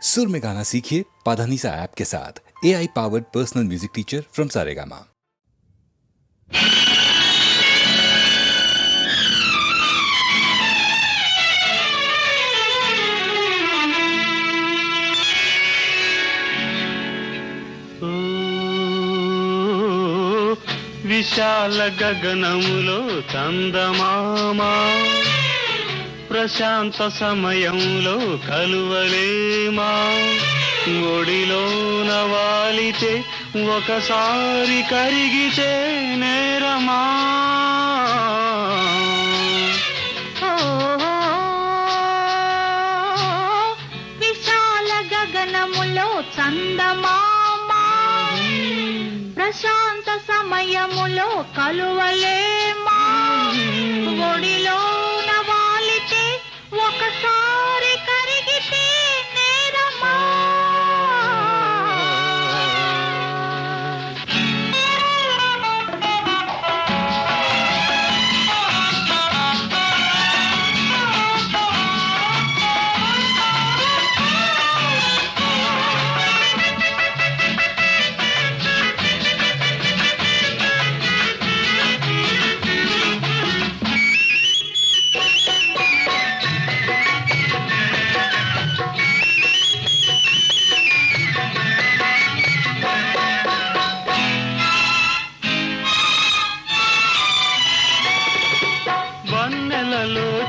सुर में गाना सीखिए पाधानीसा ऐप के साथ। AI powered personal music teacher from Saregama. విశాల గగనములో చందమామా ప్రశాంత సమయంలో కలువలేమా ఒడిలోన వాలితే ఒకసారి కరిగితే నేరమా విశాల గగనములో చందమామా ప్రశాంత సమయములో కలువలేమా ఒడిలోన వాలితే ఒకసారి కరిగితే నేరమా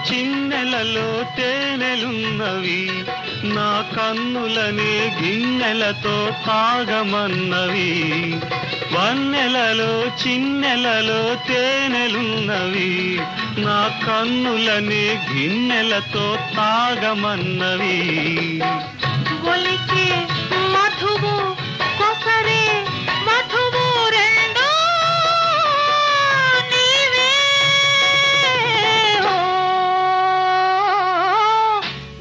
చిన్నెలలో తేనెలున్నవి నా కన్నులనే గిన్నెలతో తాగమన్నవి వన్నెలలో చిన్నెలలో తేనెలున్నవి నా కన్నులనే గిన్నెలతో తాగమన్నవి ఒలికే మధువు కొసరే మధువు రెండు నీవే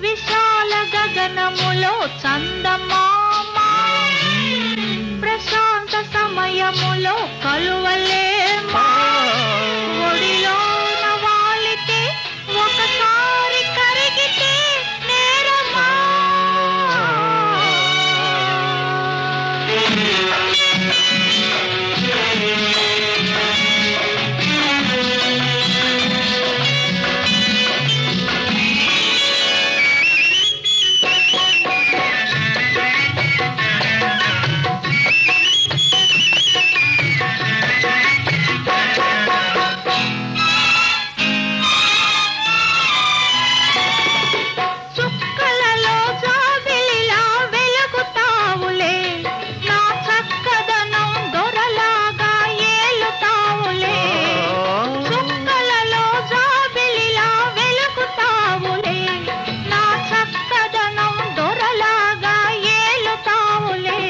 విశాల గగనములో చందమామా ప్రశాంత సమయములో కలువలేమా ఒడిలోన వాలితే ఒకసారి కరిగితే నేరమా చుక్కలలో జాబిలిలా వెలుగుతావులే నా చక్కదనం దొరలాగా ఏలుతావులే చుక్కలలో జాబిలిలా వెలుగుతావులే నా చక్కదనం దొరలాగా ఏలుతావులే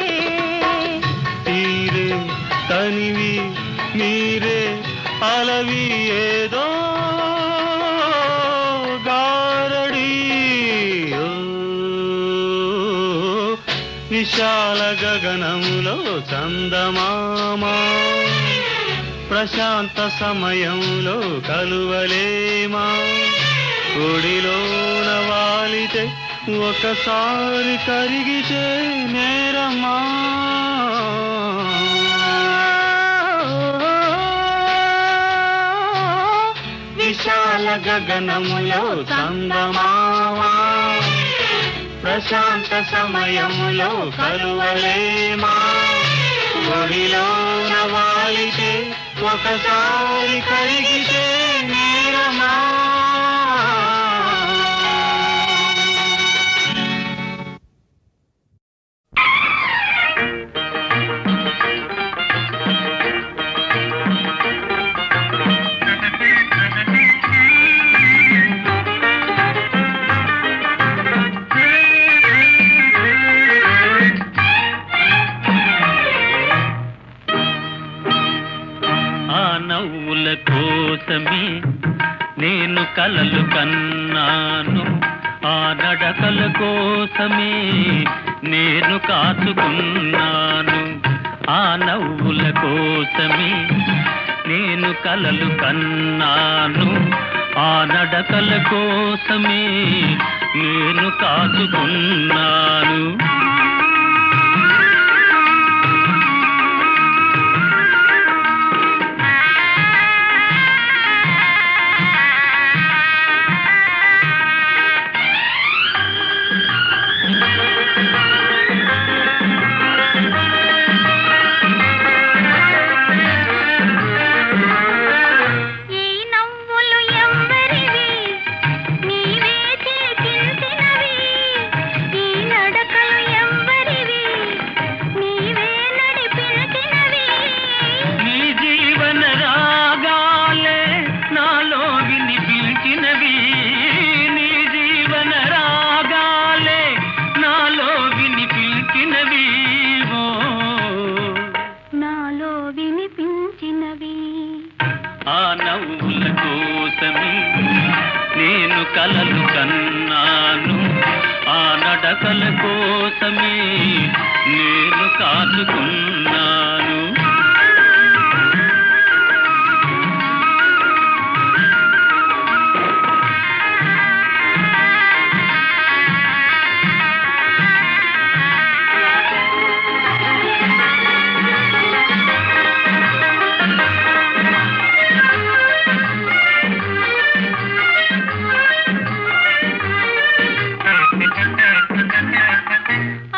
తీరే తనివి మీరే అలవి ఏదో గారడి విశాల గగనములో చందమామా ప్రశాంత సమయంలో కలువలేమా ఒడిలోన వాలితే ఒకసారి కరిగితే నేరమా విశాల గగనములో చందమామా ప్రశాంత సమయములో కలువలేమా ఒడిలోన వాలితే ఒకసారి కరిగితే నేరమా నవ్వుల కోసమే నేను కలలు కన్నాను ఆ నడకల కోసమే నేను కాచుకున్నాను ఆ నవ్వుల కోసమే నేను కలలు కన్నాను ఆ నడకల కోసమే నేను కాచుకున్నాను కలలు కన్నాను ఆ నడకల కోసమే నేను కాచుకున్నాను.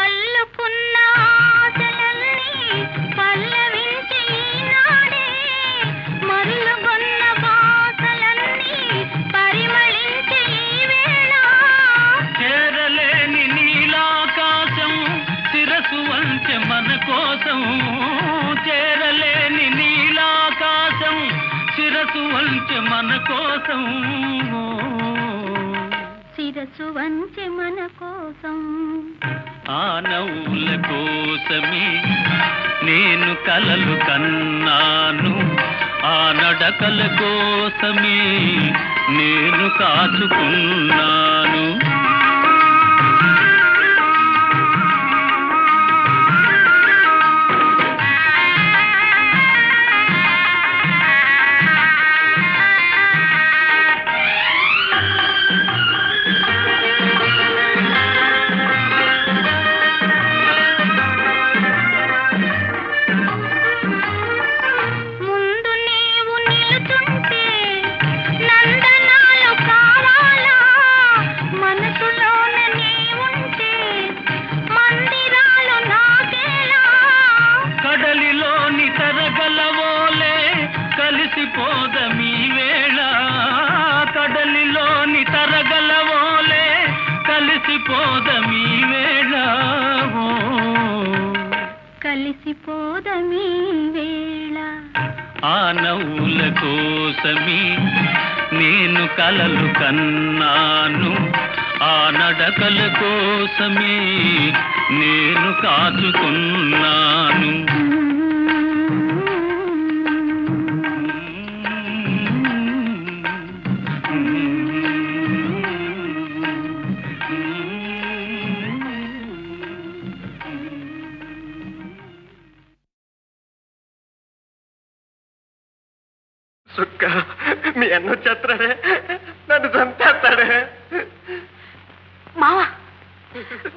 అల్లుకున్న ఆశలన్నీ పల్లవించి ఈనాడే, మరులుగొన్న బాసలన్నీ పరిమళించి ఈ వేళ. చేరలేని నీలాకాశం శిరసు వంచె మన కోసం, చేరలేని నీలాకాశం శిరసు వంచె మన కోసం, శిరసు వంచె మన కోసం. ఆ నవ్వుల కోసమే నేను కలలు కన్నాను ఆ నడకల కోసమే నేను కాచుకున్నాను. ముందు నీవు నిలుచుంటే నందనాలు కావాలా, మనసులోన నీవుంటే మందిరాలు నాకేలా. కడలిలోని తరగలవోలే కలిసిపోదమీ వేళ, కడలిలోని తరగలవోలే కలిసిపోదమీ వేళ, కలిసిపోదమీ వేళ. ఆ నవ్వుల కోసమే నేను కలలు కన్నాను ఆ నడకల కోసమే నేను కాచుకున్నాను. సుక్క మీ అన్న వచ్చేస్తాడే, నన్ను చంపేస్తాడే. మావా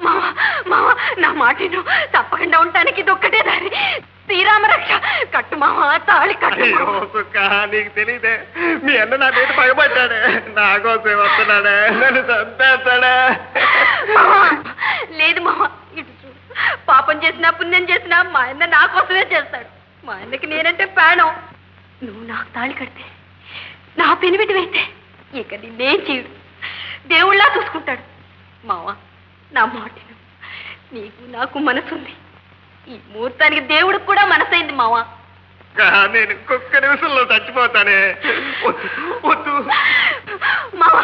మావా మావా, నా మాటను తప్పకుండా ఉండటానికి ఇదొక్కటే దారి. శ్రీరామ రక్ష కట్టు మావా, తాళి కట్టు. అయ్యో సుక్క, నీకు తెలియదే, మీ అన్న నా మీద భయపడ్డాడే, నా కోసం వస్తున్నాడే, నన్ను చంపేస్తాడే. లేదు మావా, ఇటు చూడు. పాపం చేసినా పుణ్యం చేసినా మా అన్న నా కోసమే చేస్తాడు. మా అన్నకి నేనంటే ప్రాణం. నువ్వు నాకు తాళి కడితే, నా పెనిమిటి వేస్తే ఇక నిన్నేం చేయడు, దేవుళ్ళా చూసుకుంటాడు. మావా, నా మాటను. నీకు నాకు మనసుంది. ఈ ముహూర్తానికి దేవుడికి కూడా మనసైంది మావా. నేను ఇంకొక్క నిమిషంలో చచ్చిపోతానే. వద్దు వద్దు మావా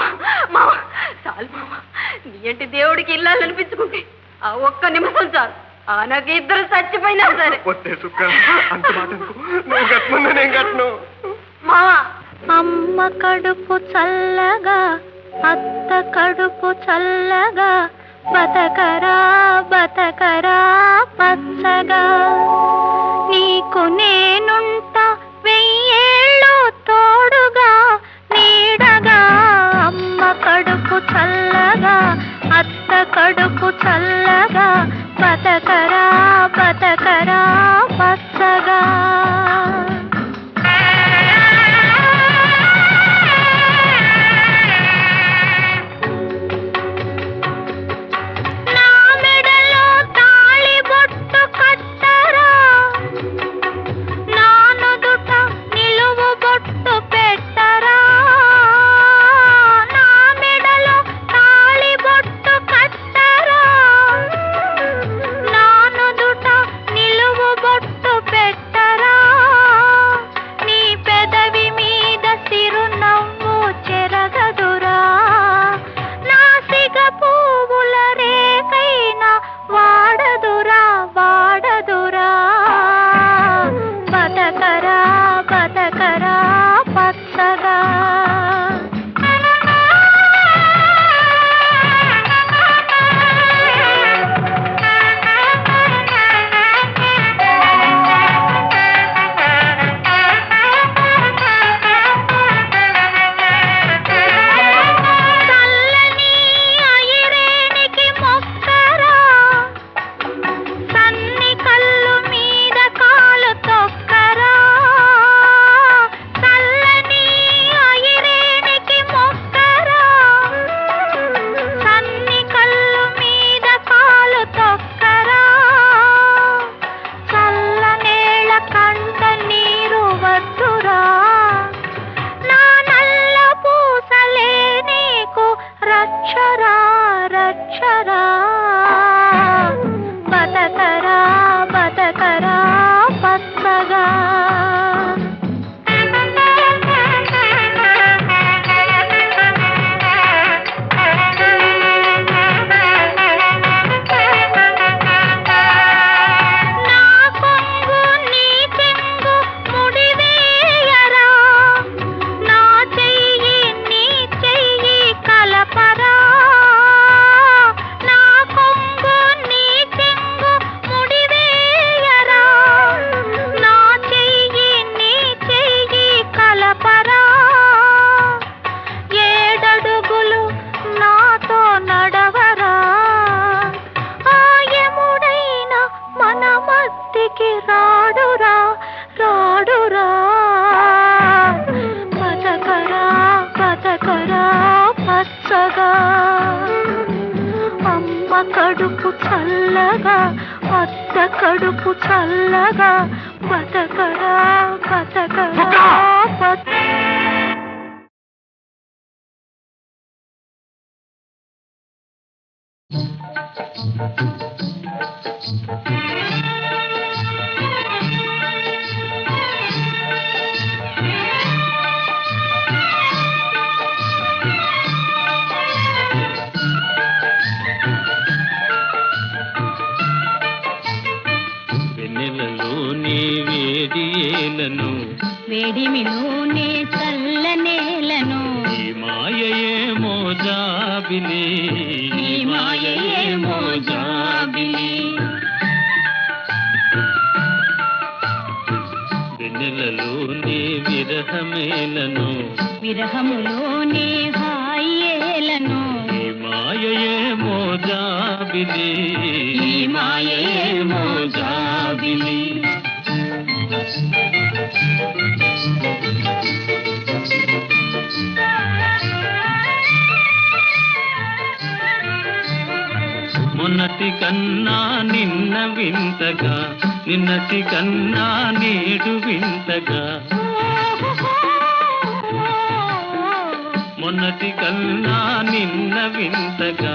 మావా, చాలు మావా. నీ అంటే దేవుడికి ఇల్లాలు అనిపించుకుంటే ఆ ఒక్క నిమిషం చాలు. నాకు ఇద్దరు చచ్చిపోయినా సరే. వద్దే సుక్క, అంత మాట అనుకో. నువ్వు కట్టను, నేను కట్టను. మావా, అమ్మ కడుపు చల్లగా, అత్త కడుపు చల్లగా, బతకరా బతకరా పచ్చగా. నీకు నేనుంటా వెయ్యేళ్ళు తోడుగా నీడగా. అమ్మ కడుపు చల్లగా, అత్త కడుపు చల్లగా, బతకరా బతకరా పచ్చగా. నా మెడలో తాళి బొట్టు కట్టరా, నా నుదుట నిలువు బొట్టు పెట్టరా. నా మెడలో తాళి బొట్టు కట్టరా, నా నుదుట నిలువు చల్లగా అత్త కడుపు చల్లగా బతకరా బతకరా వెన్నెలలోనే వేడి ఏలను వేడిమిలోనే చల్ల నేలను ఈ మాయయేమో జాబిలి ఈ మాయయేమో జాబిలి వెన్నెలలోనే విరహమేలను విరహములోనే హాయేలను ఈ మాయయేమో జాబిలి ఈ మాయయేమో జాబిలి మొన్నటి కన్నా నిన్న వింతగా నిన్నటి కన్నా నేడు వింతగా మొన్నటి కన్నా నిన్న వింతగా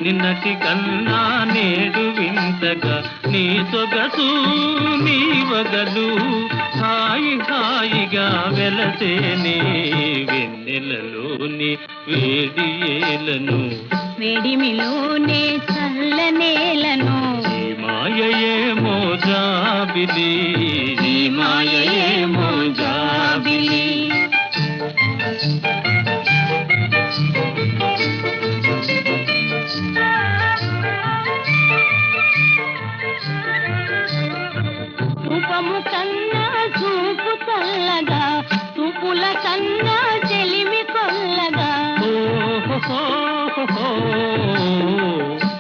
నిన్నటి కన్నా నేడు వింతగా నీ సొగసు నీ వగలు హాయి హాయిగా వెలసేనే వెన్నెలలోని వేడి ఏలను వేడిమిలోనే చల్ల నేలను ఈ మాయయేమో జాబిలి ఈ మాయయేమో జాబిలి రూపము కన్నా చూపు చల్లగా చూపుల కన్నా చెలిమి కొల్లగా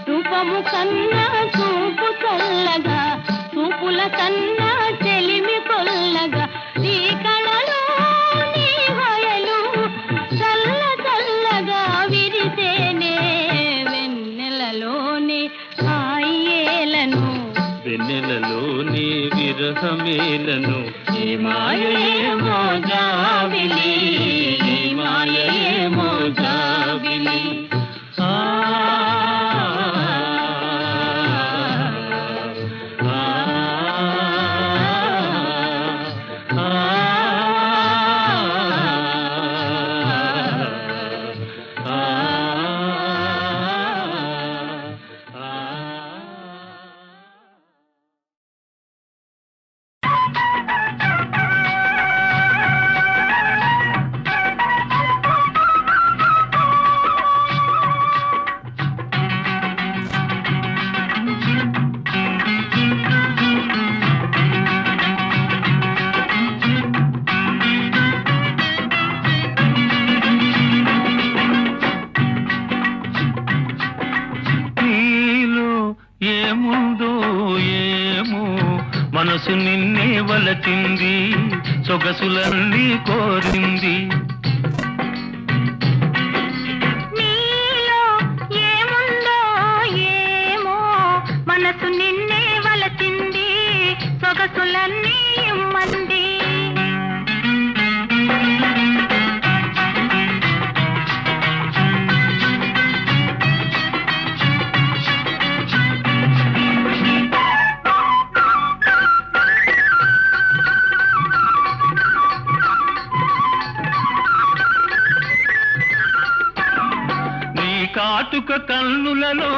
రూపము కన్నా చూపు చల్లగా చూపుల కన్నా చెలిమి కొల్లగా నీ కళలో నీ హయలు చల్ల చల్లగా విరిసేనే వెన్నెలలోని హాయేలను వెన్నెలలోని విరహమేలను ఈ మాయయేమో జాబిలి ఈ మాయయేమో జాబిలి ఆ ఏముందో ఏమో మనసు నిన్నే వలచింది సొగసులన్నీ కోరింది నీలో ఏముందో ఏమో మనసు నిన్నే వలచింది సొగసులన్నీ ఇమ్మంది కాటుక కన్నులలో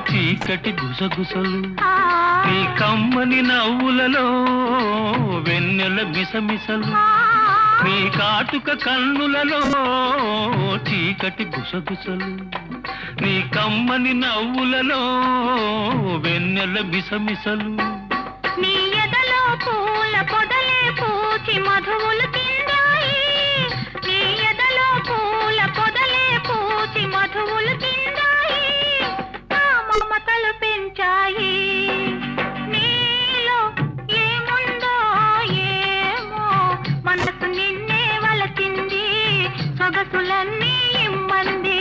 చీకటి గుసగుసలు నీ కమ్మని నవ్వులలో వెన్నెల మిసమిసలు నీ కాటుక కన్నులలో చీకటి గుసగుసలు నీ కమ్మని నవ్వులలో వెన్నెల మిసమిసలు నీ ఎదలో పూల పొదలే పూచి మధువులు తిందాయి నీ ఎదలో పూల పొదలే పూచి మధువులు తిందాయి నా మమతలు పెంచాయి నీలో ఏముందో ఏమో మనసు నిన్నే వలచింది సొగసులన్నీ ఇమ్మంది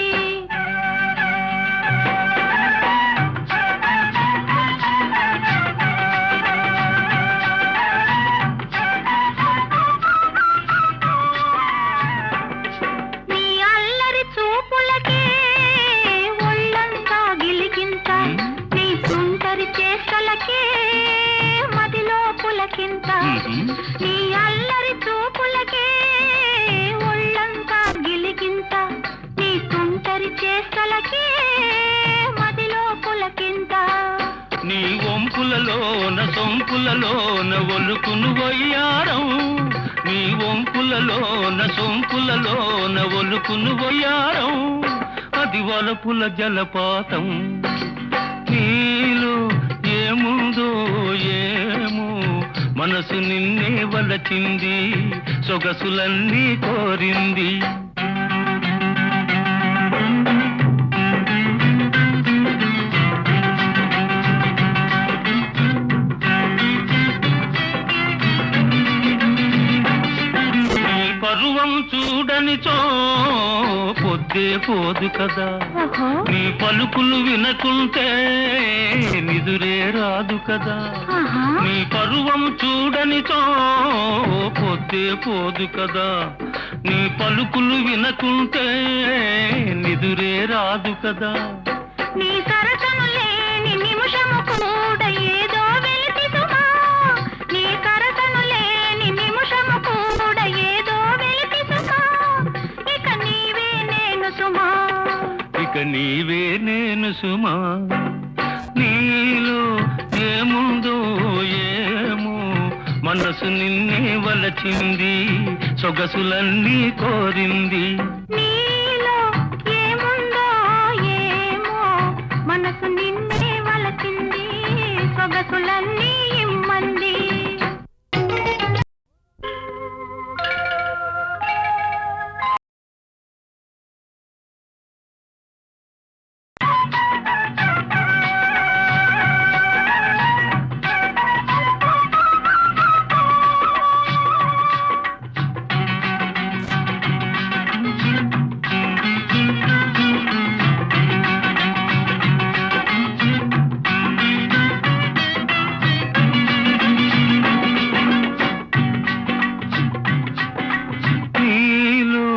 పులకింత నీ అల్లరి చూపులకే ఒళ్ళంతా గిలిగింత నీ తుంటరి చేష్టలకే మదిలో పులకింత నీ వంపులలోన సొంపులలోన ఒలుకును వయ్యారం నీ వంపులలోన సొంపులలోన ఒలుకును వయ్యారం అది వలపుల జలపాతం నీలో ఏముందో ఏమో మనసు నిన్నే వలచింది సొగసులన్నీ కోరింది పరువం చూడనిచో పొద్దే పోదు కదా నీ పలుకులు వినకుంటే నిదురే రాదు కదా నీ పరువం చూడనిచో పొద్దే పోదు కదా నీ పలుకులు వినకుంటే నిదురే రాదు కదా నీ సరసను లేని నిమిషము కూడా ఏదో వెలితి సుమా నీ సరసను లేని నిమిషము కూడా ఏదో వెలితి సుమా ఇక నీవే నేను సుమా ఇక నీవే నేను సుమా నీలో ఏముందో ఏమో మనసు నిన్నే వలచింది సొగసులన్నీ కోరింది నీలో ఏముందో ఏమో మనసు నిన్నే వలచింది సొగసులన్నీ ఇమ్మంది నీలో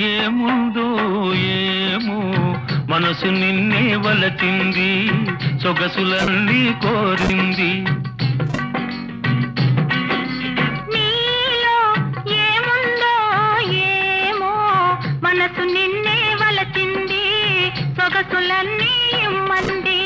ఏముందో ఏమో మనసు నిన్నే వలచింది సొగసులన్నీ కోరింది నీలో ఏముందో ఏమో మనసు నిన్నే వలచింది సొగసులన్నీ ఇమ్మంది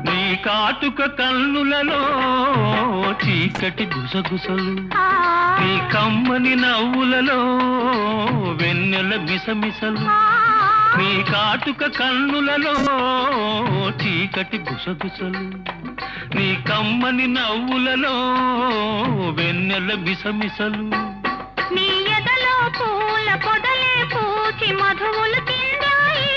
నీ కాటుక కన్నులలో చీకటి గుసగుసలు నీ కమ్మని నవ్వులలో వెన్నెల మిసమిసలు నీ కాటుక కన్నులలో చీకటి గుసగుసలు నీ కమ్మని నవ్వులలో వెన్నెల మిసమిసలు నీ ఎదలో పూల పొదలే పూచి మధువులు తిందాయి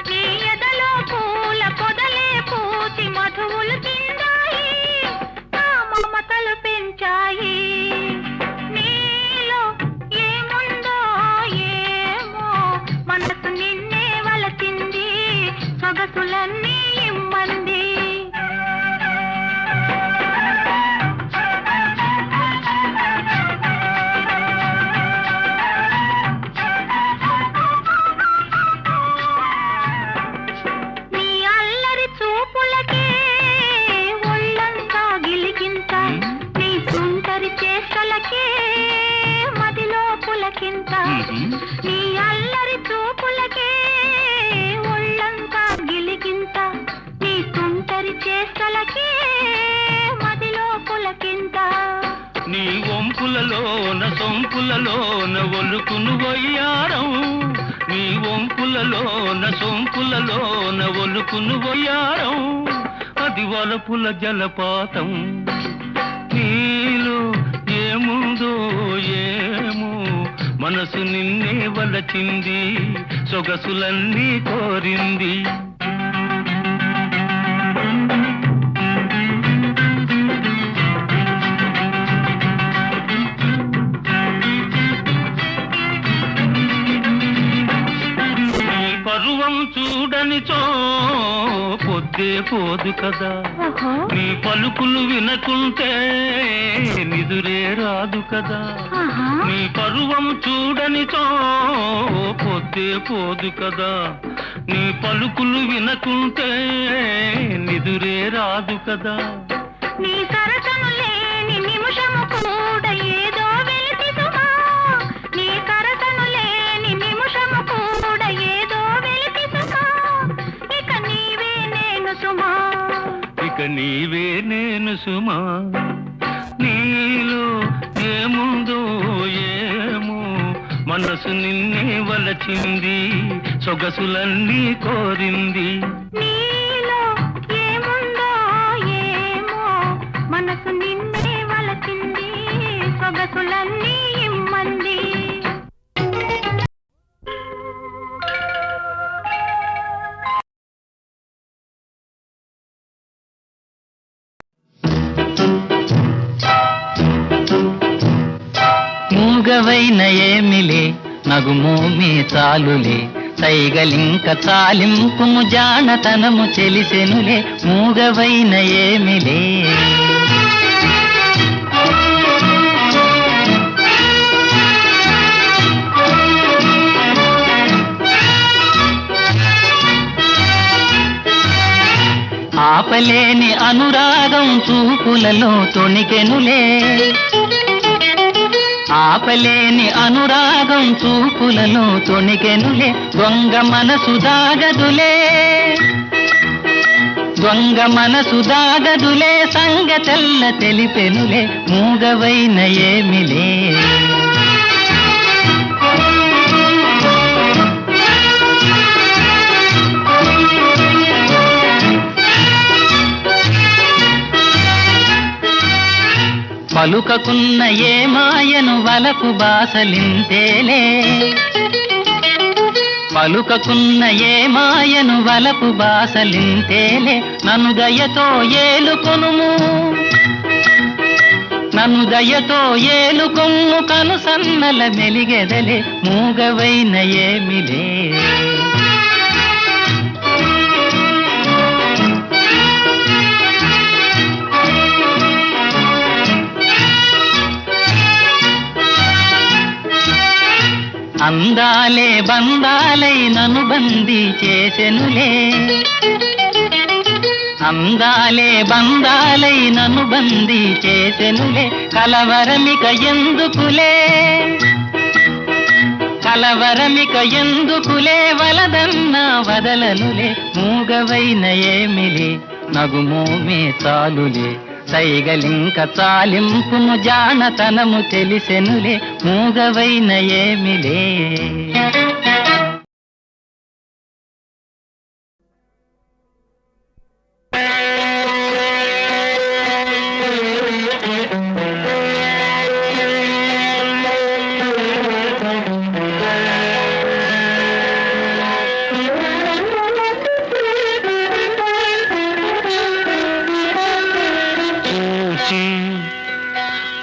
నీ ఎదలో పూల పొదలే పూచి మధువులు తిందాయి నా మమతలు పెంచాయి నీలో ఏముందో ఏమో మనసు నిన్నే వలచింది సొగసులన్నీ ఇమ్మంది నీ అల్లరి చూపులకే ఒళ్ళంతా గిలిగింత నీ తుంటరి చేష్టలకే మదిలో పులకింత నీ అల్లరి చూపులకే ఒళ్ళంతా గిలిగింత నీ తుంటరి చేష్టలకే మదిలో పులకింత నీ వంపులలోన సొంపులలోన ఒలుకును వయ్యారం నీ వంపులలోన సొంపులలోన ఒలుకును వయ్యారం అది వలపుల జలపాతం నీలో ఏముందో ఏమో మనసు నిన్నే వలచింది సొగసులన్నీ కోరింది పరువం చూడనిచో పొద్దే పోదు కదా, నీ పలుకులు వినకుంటే నిదురే రాదు కదా. నీ పరువం చూడనిచో పొద్దే పోదు కదా, నీ పలుకులు వినకుంటే నిదురే రాదు కదా. నీ సరసను లేని నిమిషము కూడా ఏదో వెలితి సుమా, నీ సరసను లేని నిమిషము కూడా ఏదో వెలితి సుమా. ఇక నీవే నేను సుమా, ఇక నీవే నేను సుమా. నీలో ఏముందో ఏమో, మనసు నిన్నే వలచింది, సొగసులన్నీ కోరింది. నీలో ఏముందో ఏమో, మనసు నిన్నే వలచింది, సొగసులన్నీ ఇమ్మంది. మూగవైన ఏమిలే నగుమోమే చాలులే, సైగలింక చాలింపుము జానతనము చెలిసెనులే. మూగవైన ఏమిలే ఆపలేని అనురాగం చూపులలో తొణికెనులే, ఆపలేని అనురాగం చూపులలో తొణికెనులే. దొంగ మనసు దాగదులే, దొంగ మనసు దాగదులే, సంగతెల్ల తెలిపెనులే. మూగవైన ఏమిలే పలుకకున్న ఏ మాయను వలపు బాసలింతేలే, పలుకకున్న ఏ మాయను వలపు బాసలింతేలే. నన్ను దయతో ఏలుకొనుము, నన్ను దయతో ఏలుకొమ్ము, కను సన్నల మెలిగెదలే. మూగవైన ఏమిలే అందాలే బందాలై నన్ను బందీ చేసెనులే, అందాలే బందాలై నన్ను బందీ చేసెనులే. కలవరమిక ఎందుకులే, కలవరమిక ఎందుకులే, వలదన్నా వదలనులే. మూగవైన ఏమిలే నగుమోమే చాలులే, సైగలింక చాలింపుము జానతనము తెలిసెనులే. మూగవైన ఏమిలే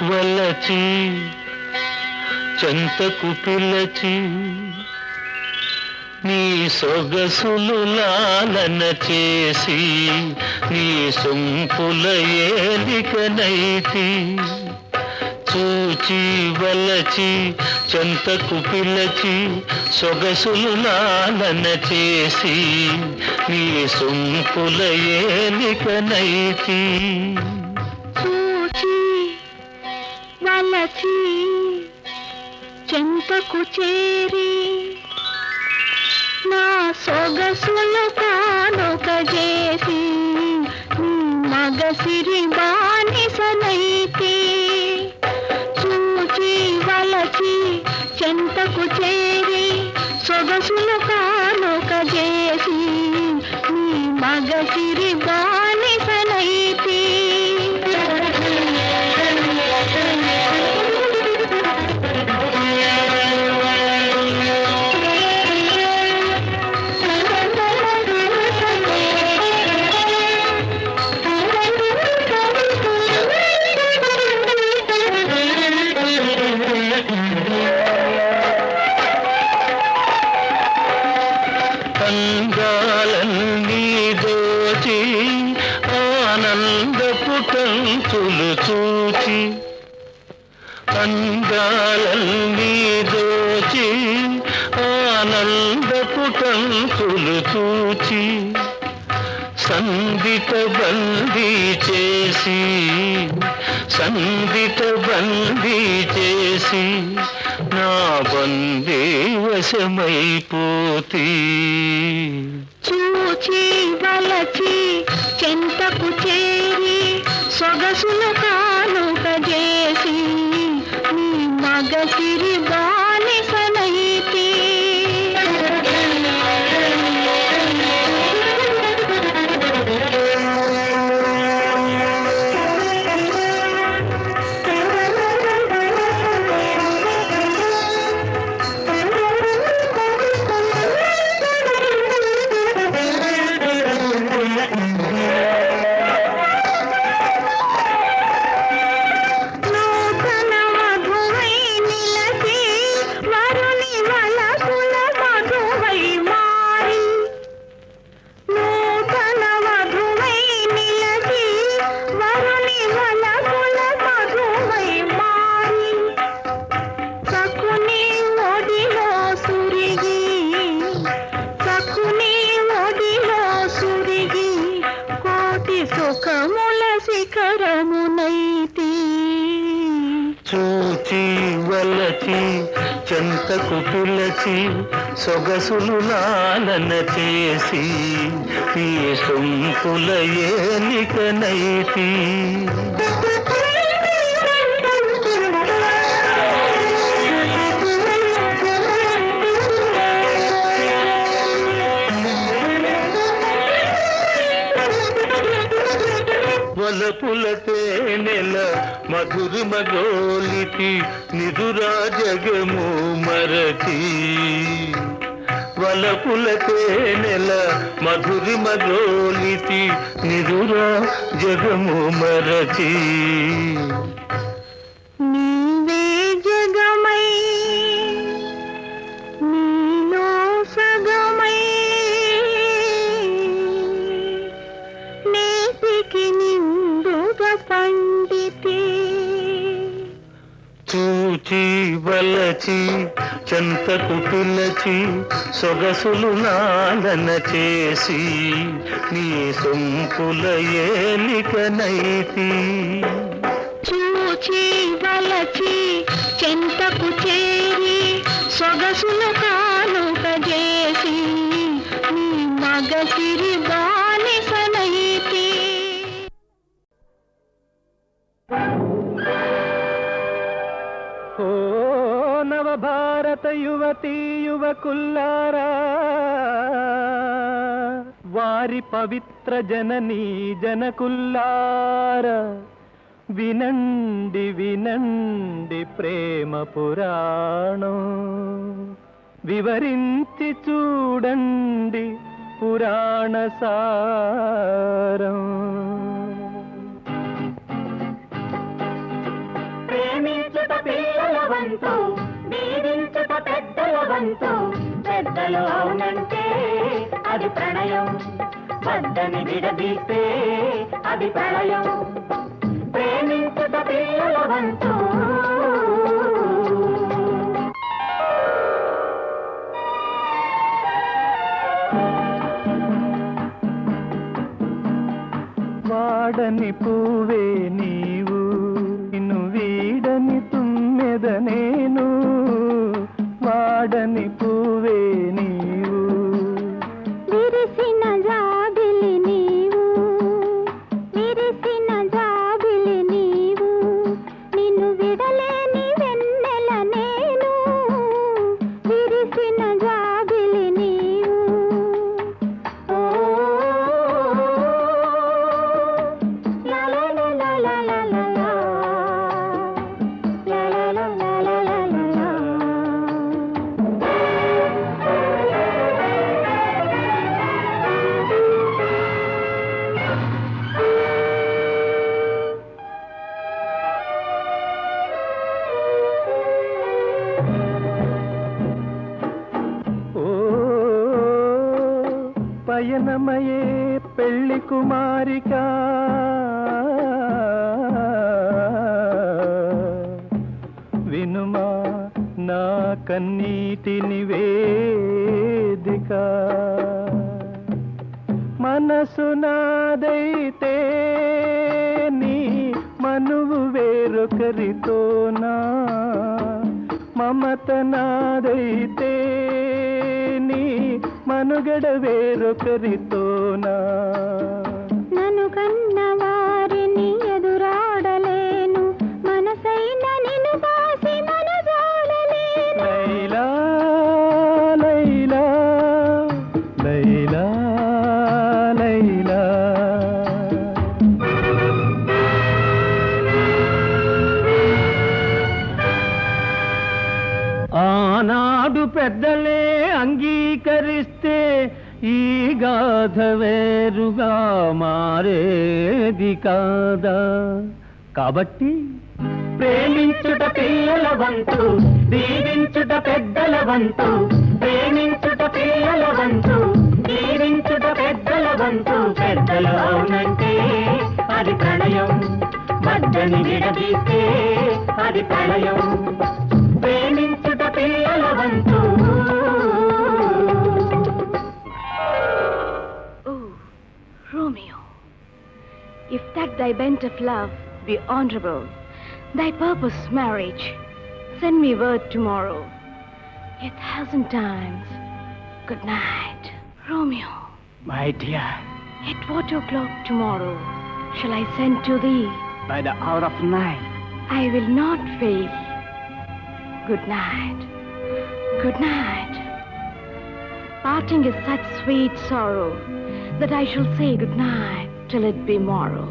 వలచి చెంతకు పిలచి, నీ సొగసులు లాలన చేసి, నీ సొంపుల ఏలికనైతి. చూచి వలచి చెంతకు పిలచి, సొగసులు లాలన చేసి, నీ సొంపుల ఏలికనైతి. వలచి చెంతకు చేరి, నా సొగసులు కానుక చేసి, మగసిరి బానిసనైతే. చూచి వలచి చెంతకు చేరి, సొగసులు కానుక చేసి, మగసిరి బానిసనైతే. అందాలన్నీ దోచి ఆనందపు తంతులు చూచి అందాలన్నీ దోచి ఆనందపు తంతులు చూచి సందిట బందీ చేసి సందిట బందీ చేసి నా బందీ వశమైపోతీ చూచి వలచి చెంతకు చేరి సొగసులు కానుక చేసి నీ మగ సిరి బానిసనైతి చూచి వలచి చెంతకు పిలచి సొగసులు లాలన చేసి ఈ సొంపుల ఏలికనైతి వలపుల తేనెల మధురిమ గోలితి నిదురా జగము మరచి వలపుల తేనెల మధురిమ గోలితి నిదురా జగము మరచి నీవే జగమై నీలో సగమై నేటికి నిండుగా పండితే చూచి వలచి చెంతకు పిలచి సొగసులు లాలన చేసి నీ సొంపుల ఏలికనైతి చూచి వలచి చెంతకు చేరి సొగసులు కానుక చేసి నీ మగ సిరి బానిసనైతి ఓ నవభారత యువతీ యువకుల్లారా వారి పవిత్ర జననీ జనకుల్లారా వినండి వినండి ప్రేమ పురాణం వివరించి చూడండి పురాణ సారం ప్రేమించుట పిల్లల వంతు దీవించుట పెద్దల వంతు పెద్దలు అవునంటే అది ప్రణయం వద్దని విడదీస్తే అది ప్రళయం ప్రేమించుట పిల్లల వంతు వాడని పువ్వే నీవు నిన్ను వీడని తుమ్మెద నేను వాడని పువ్వే నీవు విరిసిన జాబిలి నీవు విరిసిన జాబిలి నీవు నిన్ను విడలేని వెన్నెల నేను విరిసిన జాబిలి నీవు ఓ లా లా లా లా లా లా పయనమయే పెళ్లి కుమారిక వినుమా నా కన్నీటి నివేదిక మనసు నాదైతే నీ మనువు వేరొకరితోనా మమత నాదైతే నీ మనుగడ వేరొకరితోనా నన్ను కన్న వారిని ఎదురాడలేను మనసైన నిన్ను బాసి మనజాడలేను లైలా లైలా లైలా లైలా ఆనాడు పెద్దలే అంగీకరిస్తే ఈ గాథ వేరుగా మారేది కాదా కాబట్టి ప్రేమించుట పిల్లల వంతు దీవించుట పెద్దల వంతు ప్రేమించుట పిల్లల వంతు దీవించుట పెద్దల వంతు పెద్దలు అవునంటే అది ప్రణయం మధ్యని విడదీస్తే అది ప్రళయం ప్రేమించుట పిల్లల వంతు Romeo, if that thy bent of love be honorable, thy purpose marriage, send me word tomorrow. 1,000 times. Good night, Romeo. My dear At what o'clock tomorrow shall I send to thee? By the hour of 9 I will not fail. Good night. Good night. Parting is such sweet sorrow that I shall say good night till it be morrow.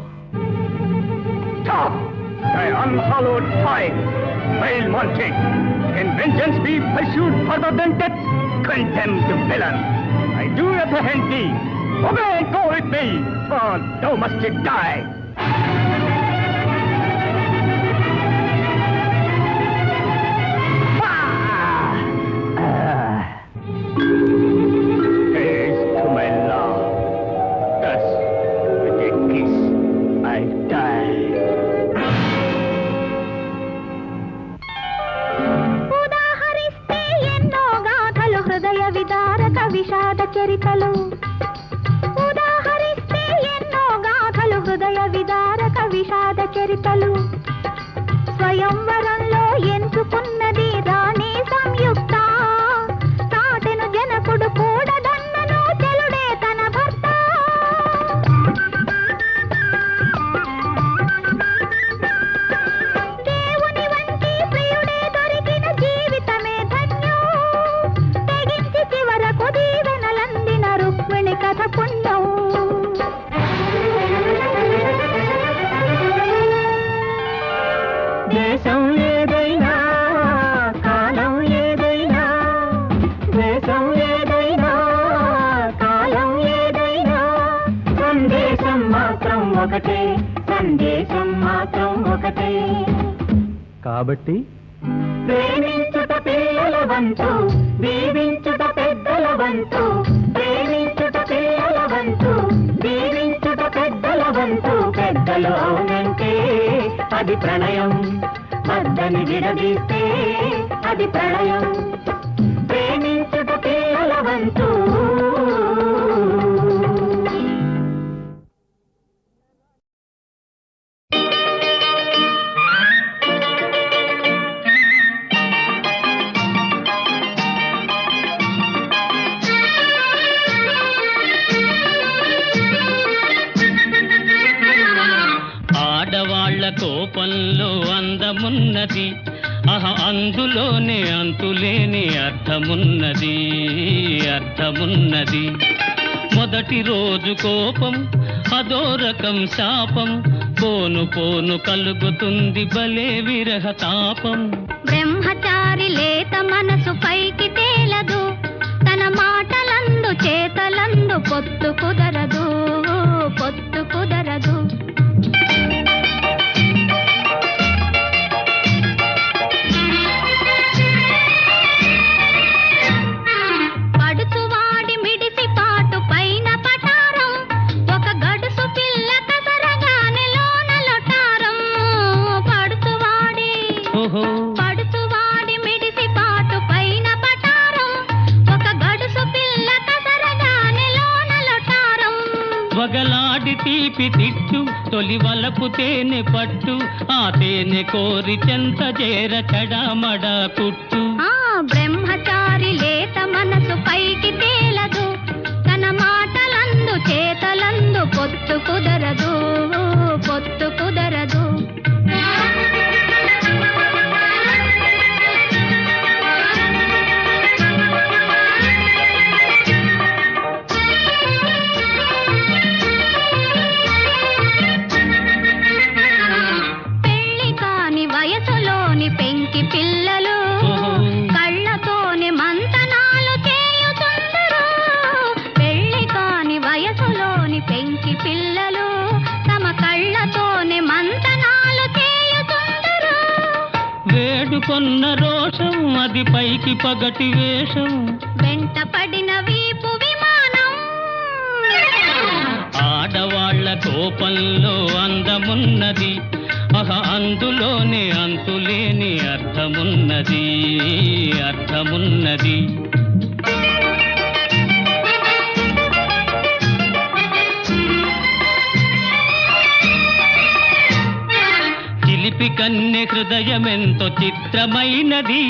Stop! Thy unhallowed toy, vile wanting. Can vengeance be pursued further than death? Condemned villain, I do apprehend thee. Obey and go with me, for thou must die. Haste to my love. Thus, with a kiss, I die. ఉదాహరిస్తే ఎన్నో గాథలు హృదయ విదారక విషాద చరితలు ఉదాహరిస్తే ఎన్నో గాథలు హృదయ విదారక విషాద చరితలు స్వయంవరంలో ఎంచుకున్నది రాణి సంయుక్త తాటెను జనకుడు కూడదన్నను చెలుడే తన భర్త దేవుని వంటి ప్రియుడే దొరికిన జీవితమే ధన్యం తెగించి చివరకు దీవెనలందిన రుక్మిణి కథ పుణ్యం దేశం ఏదైనా కాలం ఏదైనా దేశం ఏదైనా కాలం ఏదైనా సందేశం మాత్రం ఒకటే సందేశం మాత్రం ఒకటే కాబట్టి ప్రేమించుట పిల్లల వంతు దీవించుట పెద్దల వంతు ప్రేమించుట పిల్లల వంతు దీవించుట పెద్దల వంతు పెద్దలు అవునంటే అది ప్రణయం మద్దని విడదీస్తే అది ప్రళయం ప్రేమించుట పిల్లల వంతు ఆడవాళ్ల కోపంలో అందమున్నది అందులోనే అంతులేని అర్థమున్నది అర్థమున్నది మొదటి రోజు కోపం అదో రకం శాపం పోను పోను కలుగుతుంది భలే విరహ తాపం బ్రహ్మచారి లేత మనసు పైకి తేలదు తన మాటలందు చేతలందు పొత్తు కుదరదు పొత్తు కుదరదు పడుచువాడి మిడిసి పాటు పైన తగలాడి తీపి తిట్టు తొలి వలపు తేనె పట్టు ఆ తేనె కోరి చెంత చేర చెడమడ కుట్టు బ్రహ్మచారి లేత మనసు పైకి తేలదు తన మాటలందు చేతలందు పొత్తు కుదరదు పొత్తు కుదరదు పెళ్లి కాని వయసులోని పెంకి పిల్లలు కళ్ళతోని మంతనాలు చేయుచుందరు పెళ్లి కాని వయసులోని పెంకి పిల్లలు తమ కళ్ళతోని మంతనాలు చేయుచుందరు వేడుకొన్న రోషం అది పైకి పగటి వేషం వెంట పడిన వీపు విమానం ఆడవాళ్ల కోపంలో అందమున్నది అందులోనే అంతులేని అర్థమున్నది అర్థమున్నది చిలిపి కన్నె హృదయమెంతో చిత్రమైనది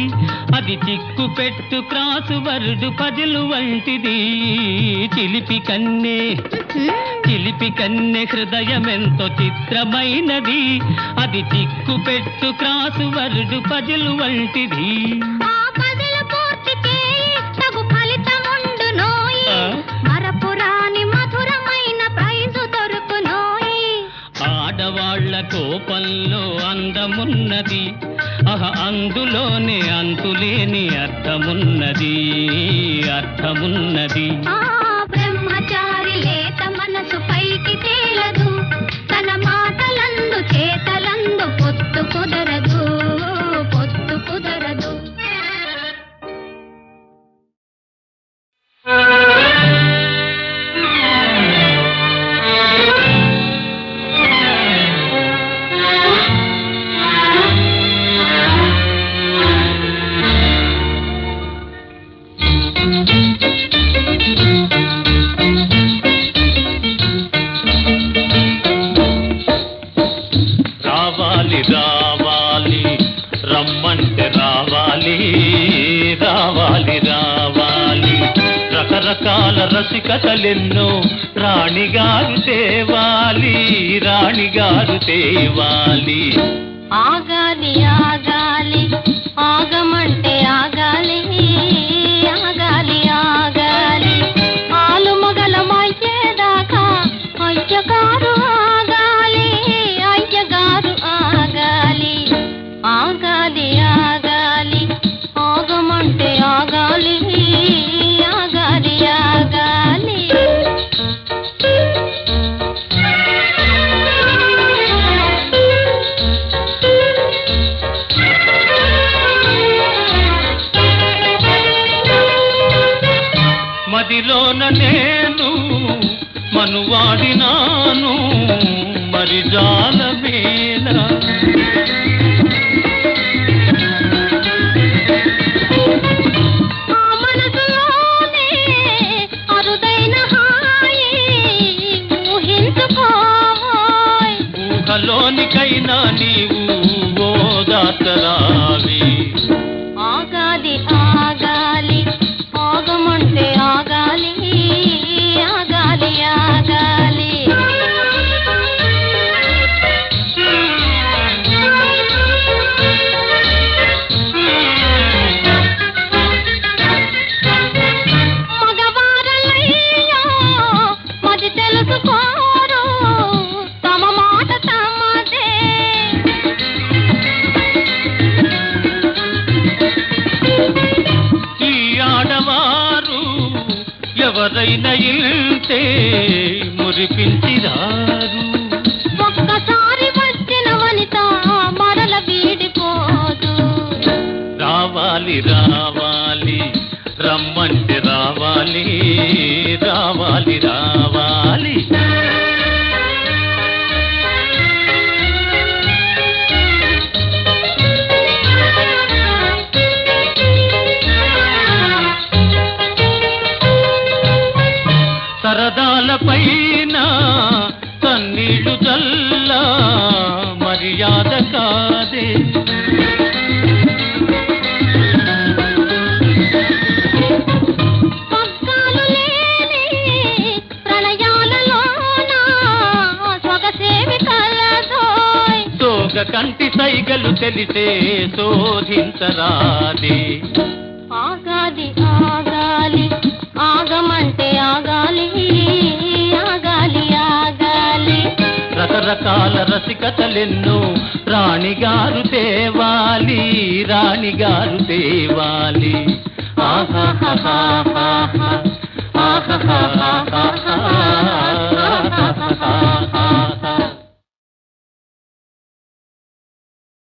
అది చిక్కు పెట్టు క్రాసు వర్డు పజిలు వంటిది చిలిపి కన్నె హృదయమెంతో చిత్రమైనది అది చిక్కు పెట్టు క్రాసు వర్డు పజిలు వంటిది ఆ పజిలు పూర్తి చేయి తగు ఫలితముండునోయి మరపురాని మధురమైన ప్రైజు దొరుకునోయి ఆడవాళ్ల కోపంలో అందమున్నది అందులోనే అంతులేని అర్థమున్నది అర్థమున్నది బ్రహ్మచారి లేత మనసు పైకి తేలదు తన మాటలందు చేతలందు పొత్తు కుదరదు పొత్తు కుదరదు రావాలి రావాలి రమ్మంటే రావాలి రావాలి రావాలి రకరకాల రసికతలెన్నో రాణిగారు తేవాలి రాణిగారు తేవాలి ఆగాలి ఆగాలి ఆగమంటే ఆగాలి ఆగాలి ఆగాలి ఆలు మగలమయ్యేదాకా అయ్యగారు ఆగాలి అయ్యగారు ఆగాలి ఆగాలి ఆగాలి ఆగమంటే ఆగాలి ఆగాలి ఆగాలి మదిలోన నేను మనువాడినాను మరి జాలమేలా ఆ మనసులోనే అరుదైన హాయి ఊహించుకోయ్ ఊహలోనికైనా నీవు ఓదాతరావి ఆగాలి ఆగాలి ఆగమంటే ఆగాలి ఆగాలి ఆగాలి మగవారలయ్యా మది తెలుసుకోరు తమ మాట తమదే ఈ ఆడవారు ఎవరైనా ఇల్తే మురిపించిరారు ఒక్కసారి వచ్చిన వనిత మరల వీడిపోదు రావాలి రావాలి రమ్మంటే రావాలి రావాలి రావాలి సరదాల పైన నీళ్లు చల్ల మర్యాద కాదే పక్కాలు లేని ప్రణయాలలోన సొగసేవి కలదోయ్. సోగ కంటి సైగలు తెలిసే శోధించరాదే ఆగాలి ఆగాలి ఆగమంటే ఆగాలి ఆగాలి ఆగాలి. రకరకాల రసికతలెన్నో రాణిగారు తేవాలి రాణిగారు తేవాలి ఆహాహాహాహా